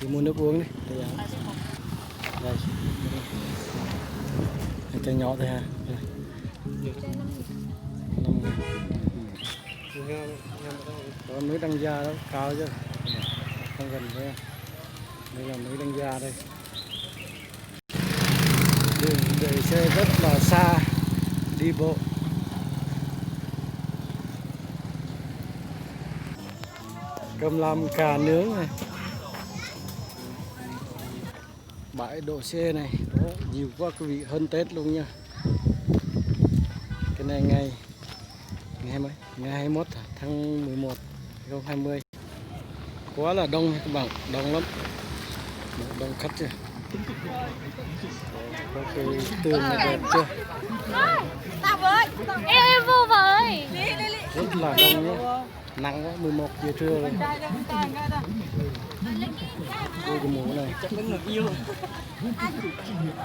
Đi mua nước uống đi. Đây. Chai nhỏ thôi ha. 5.000. Có núi Đăng Gia đó cao chứ, không gần đây. Đây là núi Đăng Gia đây. Đường để xe rất là xa, đi bộ. Cơm lam cà nướng này. Bãi đỗ xe này, đó, nhiều quá quý vị, hơn Tết luôn nha. Cái này ngày 21 tháng 11 2020. Quá là đông các bạn, đông lắm. Đông khách chưa? Có cái tường này đẹp chưa? Tao với. Em vô với. Rất là đông nhé. Nắng quá, 11 giờ trưa rồi. Đây cái mũ này chắc vẫn là yêu.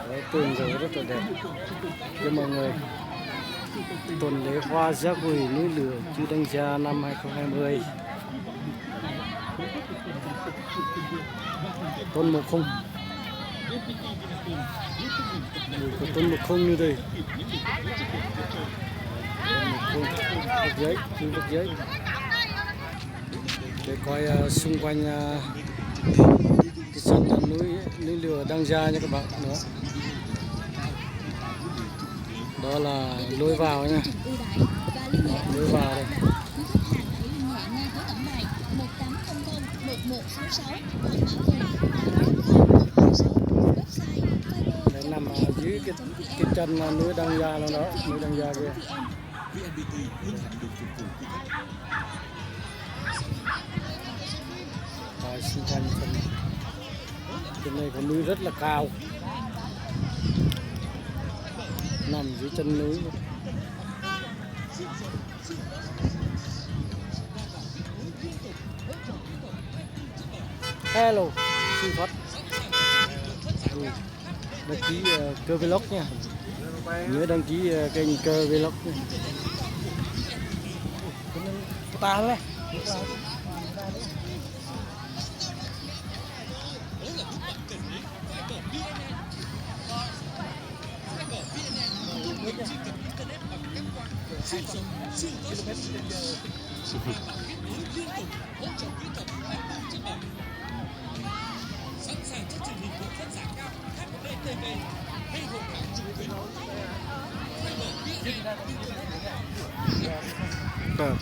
Đấy, tường rồi rất là đẹp. Cho mọi người, tuần lễ hoa giác quỳ núi lửa Chư Đăng Gia năm 2020. Tôn Một Khung. Có Tôn Một Khung như thế. Vật giấy, vật giấy. Để coi xung quanh cái sân núi lửa Đăng Gia nha các bạn nữa. Đó là lối vào nha. Đó, lối vào đây. Đấy nằm ở dưới cái chân núi Đăng Gia luôn đó, núi Đăng Gia kia. Rồi xung quanh trên này có núi rất là cao, nằm dưới chân núi. Hello, xin phật. Đăng ký Cơ Vlog nha. Nhớ đăng ký kênh Cơ Vlog nha. Ta lên.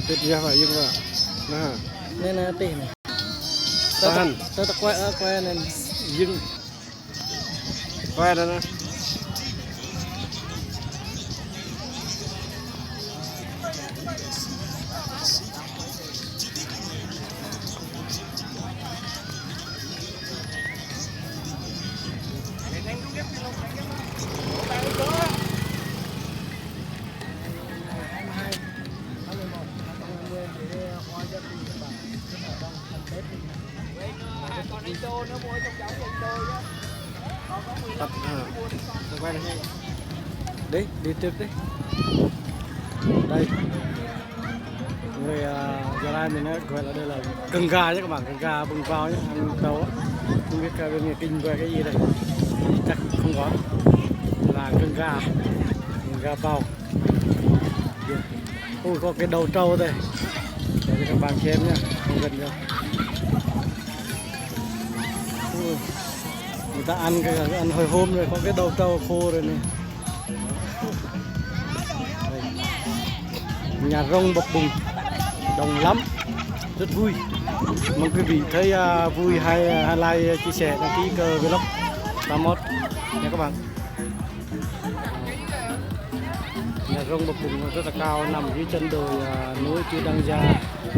Tuyệt vời phải dừng vào. Nè. Nên là tiền này. Tôi quay nên dừng. Quay đó nè. Quay đây. Đi tiếp đi. Đây. Người Gia Lai mình gọi là đây là cần gà nhé các bạn, cần gà bừng vào nhé, ăn tàu á. Không biết bên nhà kinh về cái gì đây. Chắc không có. Là cần gà bao. Ôi có cái đầu trâu đây. Để cho các bạn xem nhá, không gần đâu. Người ta ăn hồi hôm rồi, có cái đầu trâu khô rồi này. Đây. Nhà rông bọc bùng, đông lắm, rất vui. Mong quý vị thấy vui hay like chia sẻ đăng ký Cơ Vlog 81 nha các bạn. Nhà rông bọc bùng rất là cao, nằm dưới chân đồi núi Chư Đăng Gia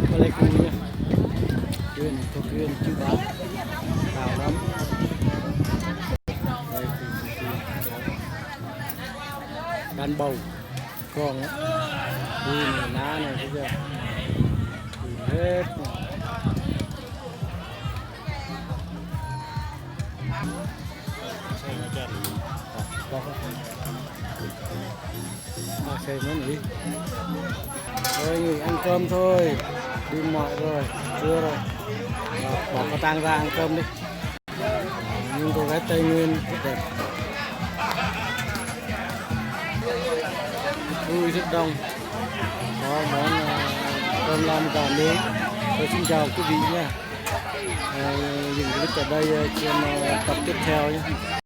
Pleiku nha. Tuyên có tuyên chữ bá cao lắm. Đây, đàn bầu con á, đi này lá này bây giờ hết xem nó nghỉ thôi nghỉ ăn cơm thôi đi mọi rồi chưa rồi bỏ cái tang ra ăn cơm đi nhưng cô gái Tây Nguyên rất đẹp vui rất đông có món cơm lam gà nướng. Tôi xin chào quý vị nha, dừng clip ở đây trên tập tiếp theo nhé.